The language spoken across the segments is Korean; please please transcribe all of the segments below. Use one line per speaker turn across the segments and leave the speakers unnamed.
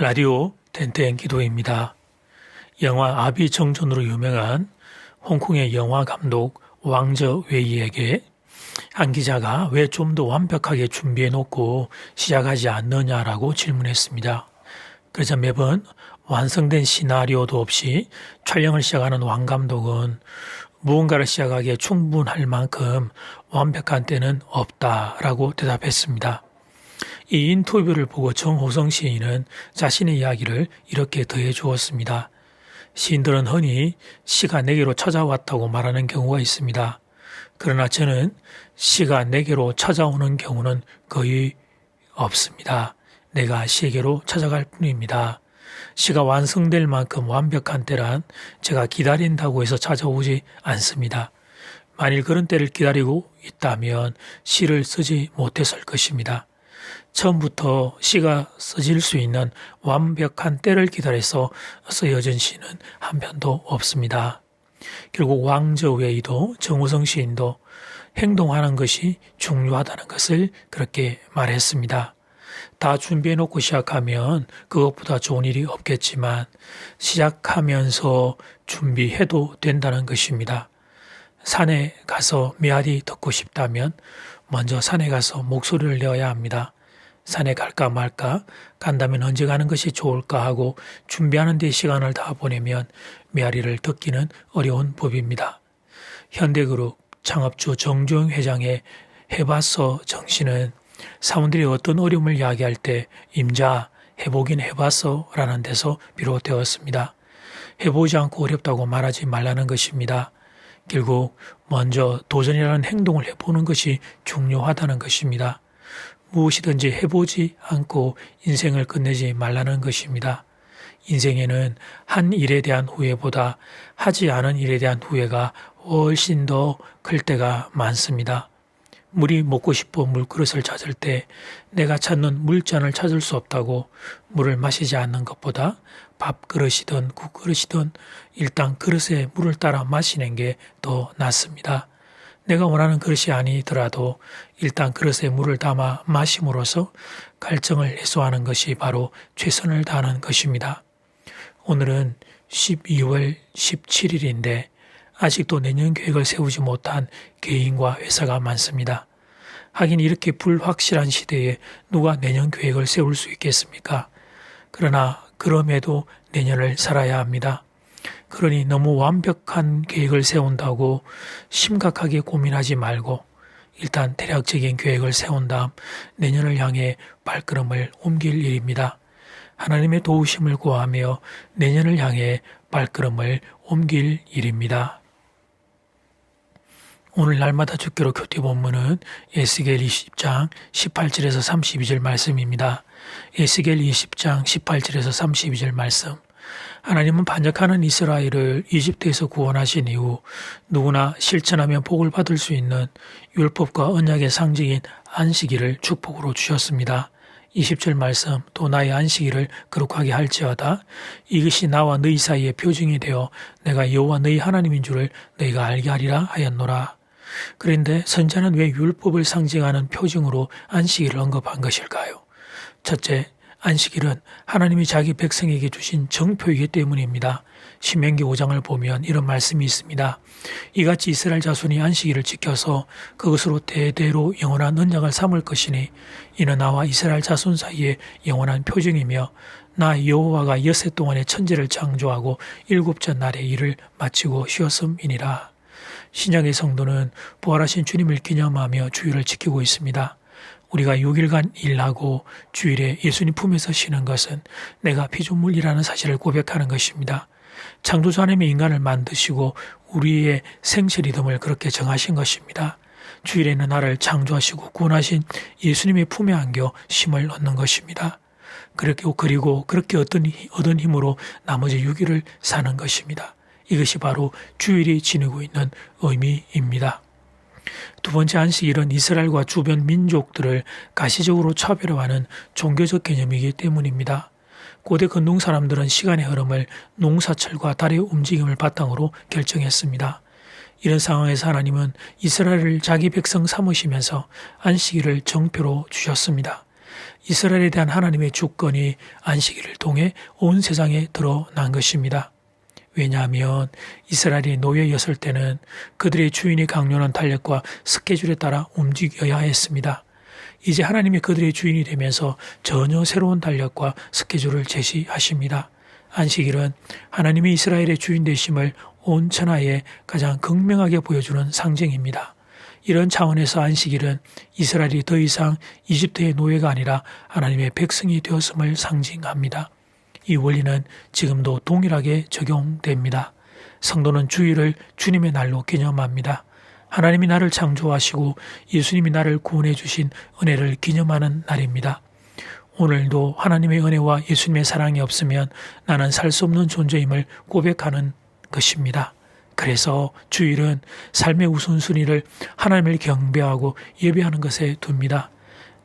라디오 땡땡 기도입니다. 영화 아비정전으로 유명한 홍콩의 영화 감독 왕저 웨이에게 한 기자가 왜 좀 더 완벽하게 준비해 놓고 시작하지 않느냐라고 질문했습니다. 그러자 매번 완성된 시나리오도 없이 촬영을 시작하는 왕 감독은 무언가를 시작하기에 충분할 만큼 완벽한 때는 없다라고 대답했습니다. 이 인터뷰를 보고 정호성 시인은 자신의 이야기를 이렇게 더해 주었습니다. 시인들은 흔히 시가 내게로 찾아왔다고 말하는 경우가 있습니다. 그러나 저는 시가 내게로 찾아오는 경우는 거의 없습니다. 내가 시에게로 찾아갈 뿐입니다. 시가 완성될 만큼 완벽한 때란 제가 기다린다고 해서 찾아오지 않습니다. 만일 그런 때를 기다리고 있다면 시를 쓰지 못했을 것입니다. 처음부터 시가 써질 수 있는 완벽한 때를 기다려서 쓰여진 시는 한 편도 없습니다. 결국 왕저 웨이도 정우성 시인도 행동하는 것이 중요하다는 것을 그렇게 말했습니다. 다 준비해놓고 시작하면 그것보다 좋은 일이 없겠지만 시작하면서 준비해도 된다는 것입니다. 산에 가서 메아리 듣고 싶다면 먼저 산에 가서 목소리를 내어야 합니다. 산에 갈까 말까, 간다면 언제 가는 것이 좋을까 하고 준비하는 데 시간을 다 보내면 메아리를 듣기는 어려운 법입니다. 현대그룹 창업주 정주영 회장의 해봤어 정신은 사원들이 어떤 어려움을 이야기할 때 임자 해보긴 해봤어 라는 데서 비롯되었습니다. 해보지 않고 어렵다고 말하지 말라는 것입니다. 결국 먼저 도전이라는 행동을 해보는 것이 중요하다는 것입니다. 무엇이든지 해보지 않고 인생을 끝내지 말라는 것입니다. 인생에는 한 일에 대한 후회보다 하지 않은 일에 대한 후회가 훨씬 더 클 때가 많습니다. 물이 먹고 싶어 물그릇을 찾을 때 내가 찾는 물잔을 찾을 수 없다고 물을 마시지 않는 것보다 밥그릇이든 국그릇이든 일단 그릇에 물을 따라 마시는 게 더 낫습니다. 내가 원하는 그릇이 아니더라도 일단 그릇에 물을 담아 마심으로써 갈증을 해소하는 것이 바로 최선을 다하는 것입니다. 오늘은 12월 17일인데 아직도 내년 계획을 세우지 못한 개인과 회사가 많습니다. 하긴 이렇게 불확실한 시대에 누가 내년 계획을 세울 수 있겠습니까? 그러나 그럼에도 내년을 살아야 합니다. 그러니 너무 완벽한 계획을 세운다고 심각하게 고민하지 말고 일단 대략적인 계획을 세운 다음 내년을 향해 발걸음을 옮길 일입니다. 하나님의 도우심을 구하며 내년을 향해 발걸음을 옮길 일입니다. 오늘 날마다 주기로 교태 본문은 에스겔 20장 18절에서 32절 말씀입니다. 에스겔 20장 18절에서 32절 말씀. 하나님은 반역하는 이스라엘을 이집트에서 구원하신 이후 누구나 실천하면 복을 받을 수 있는 율법과 언약의 상징인 안식일을 축복으로 주셨습니다. 20절 말씀, 또 나의 안식일을 거룩하게 할지어다. 이것이 나와 너희 사이의 표징이 되어 내가 여호와 너희 하나님인 줄을 너희가 알게 하리라 하였노라. 그런데 선자는 왜 율법을 상징하는 표징으로 안식일을 언급한 것일까요? 첫째, 안식일은 하나님이 자기 백성에게 주신 정표이기 때문입니다. 신명기 5장을 보면 이런 말씀이 있습니다. 이같이 이스라엘 자손이 안식일을 지켜서 그것으로 대대로 영원한 언약을 삼을 것이니 이는 나와 이스라엘 자손 사이에 영원한 표징이며 나 여호와가 엿새 동안에 천지를 창조하고 일곱째 날에 일을 마치고 쉬었음이니라. 신약의 성도는 부활하신 주님을 기념하며 주일을 지키고 있습니다. 우리가 6일간 일하고 주일에 예수님 품에서 쉬는 것은 내가 피조물이라는 사실을 고백하는 것입니다. 창조주 하나님의 인간을 만드시고 우리의 생체 리듬을 그렇게 정하신 것입니다. 주일에는 나를 창조하시고 구원하신 예수님의 품에 안겨 쉼을 얻는 것입니다. 그리고 그렇게 얻은 힘으로 나머지 6일을 사는 것입니다. 이것이 바로 주일이 지니고 있는 의미입니다. 두 번째 안식일은 이스라엘과 주변 민족들을 가시적으로 차별화하는 종교적 개념이기 때문입니다. 고대 근동 사람들은 시간의 흐름을 농사철과 달의 움직임을 바탕으로 결정했습니다. 이런 상황에서 하나님은 이스라엘을 자기 백성 삼으시면서 안식일을 정표로 주셨습니다. 이스라엘에 대한 하나님의 주권이 안식일을 통해 온 세상에 드러난 것입니다. 왜냐하면 이스라엘이 노예였을 때는 그들의 주인이 강요하는 달력과 스케줄에 따라 움직여야 했습니다. 이제 하나님이 그들의 주인이 되면서 전혀 새로운 달력과 스케줄을 제시하십니다. 안식일은 하나님이 이스라엘의 주인 되심을 온 천하에 가장 극명하게 보여주는 상징입니다. 이런 차원에서 안식일은 이스라엘이 더 이상 이집트의 노예가 아니라 하나님의 백성이 되었음을 상징합니다. 이 원리는 지금도 동일하게 적용됩니다. 성도는 주일을 주님의 날로 기념합니다. 하나님이 나를 창조하시고 예수님이 나를 구원해 주신 은혜를 기념하는 날입니다. 오늘도 하나님의 은혜와 예수님의 사랑이 없으면 나는 살 수 없는 존재임을 고백하는 것입니다. 그래서 주일은 삶의 우선순위를 하나님을 경배하고 예배하는 것에 둡니다.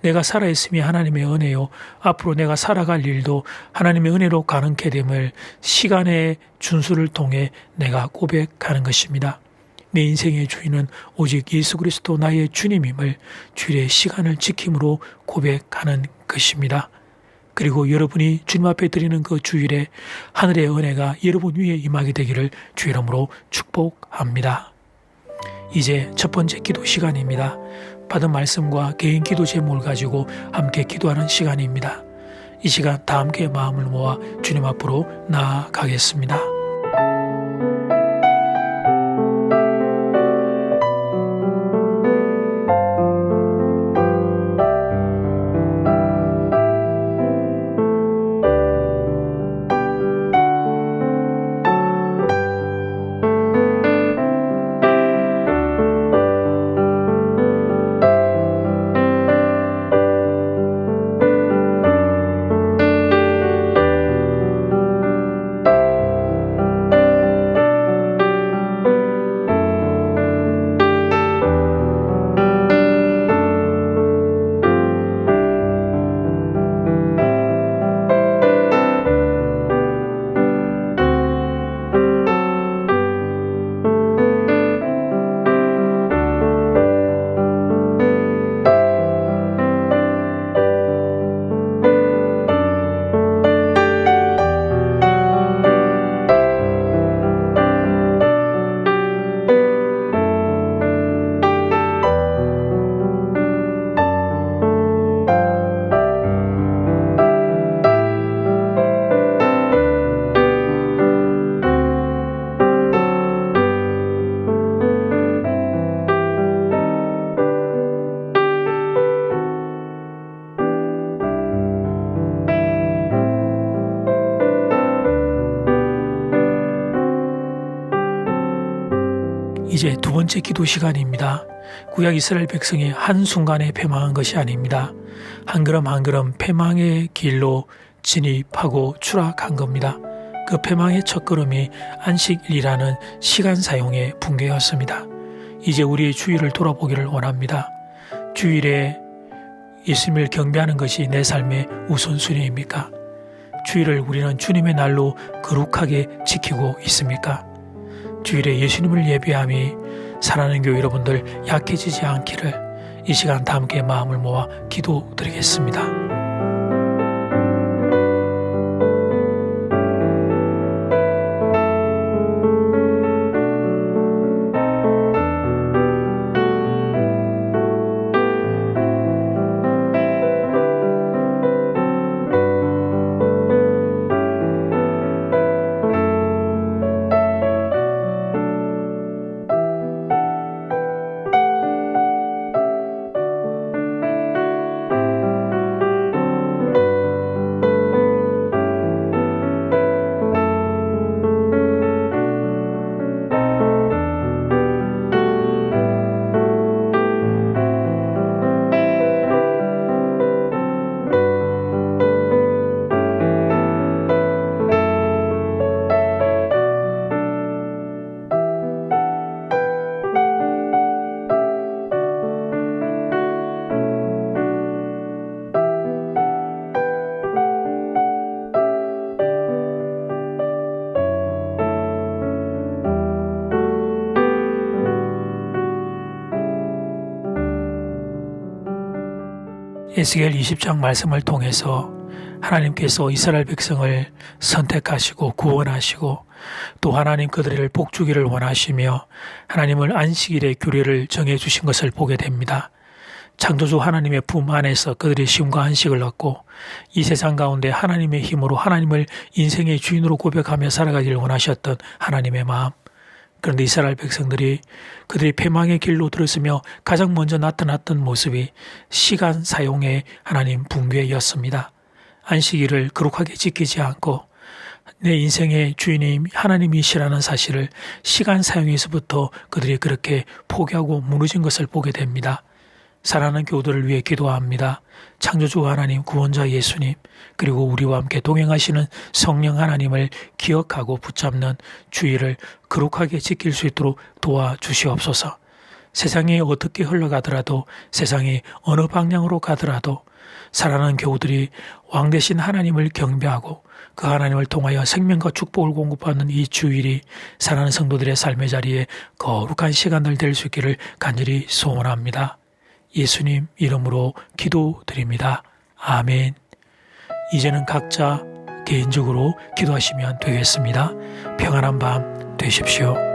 내가 살아있음이 하나님의 은혜요. 앞으로 내가 살아갈 일도 하나님의 은혜로 가능케 됨을 시간의 준수를 통해 내가 고백하는 것입니다. 내 인생의 주인은 오직 예수 그리스도 나의 주님임을 주일의 시간을 지킴으로 고백하는 것입니다. 그리고 여러분이 주님 앞에 드리는 그 주일에 하늘의 은혜가 여러분 위에 임하게 되기를 주 이름으로 축복합니다. 이제 첫 번째 기도 시간입니다. 받은 말씀과 개인 기도 제목을 가지고 함께 기도하는 시간입니다. 이 시간 다 함께 마음을 모아 주님 앞으로 나아가겠습니다. 이제 두 번째 기도 시간입니다. 구약 이스라엘 백성이 한순간에 패망한 것이 아닙니다. 한 걸음 한 걸음 패망의 길로 진입하고 추락한 겁니다. 그 패망의 첫걸음이 안식일이라는 시간 사용의 붕괴였습니다. 이제 우리의 주일을 돌아보기를 원합니다. 주일에 예수님을 경배하는 것이 내 삶의 우선순위입니까? 주일을 우리는 주님의 날로 거룩하게 지키고 있습니까? 주일에 예수님을 예배함이 사랑하는 교회 여러분들 약해지지 않기를 이 시간 다 함께 마음을 모아 기도드리겠습니다. 에스겔 20장 말씀을 통해서 하나님께서 이스라엘 백성을 선택하시고 구원하시고 또 하나님 그들을 복주기를 원하시며 하나님을 안식일의 규례를 정해주신 것을 보게 됩니다. 창조주 하나님의 품 안에서 그들이 쉼과 안식을 얻고 이 세상 가운데 하나님의 힘으로 하나님을 인생의 주인으로 고백하며 살아가기를 원하셨던 하나님의 마음. 그런데 이스라엘 백성들이 그들이 패망의 길로 들었으며 가장 먼저 나타났던 모습이 시간 사용의 하나님 붕괴였습니다. 안식일을 거룩하게 지키지 않고 내 인생의 주인이 하나님이시라는 사실을 시간 사용에서부터 그들이 그렇게 포기하고 무너진 것을 보게 됩니다. 사랑하는 교우들을 위해 기도합니다. 창조주 하나님, 구원자 예수님, 그리고 우리와 함께 동행하시는 성령 하나님을 기억하고 붙잡는 주의를 거룩하게 지킬 수 있도록 도와주시옵소서. 세상이 어떻게 흘러가더라도, 세상이 어느 방향으로 가더라도 사랑하는 교우들이 왕 대신 하나님을 경배하고 그 하나님을 통하여 생명과 축복을 공급하는 이 주일이 사랑하는 성도들의 삶의 자리에 거룩한 시간들 될 수 있기를 간절히 소원합니다. 예수님 이름으로 기도드립니다. 아멘. 이제는 각자 개인적으로 기도하시면 되겠습니다. 평안한 밤 되십시오.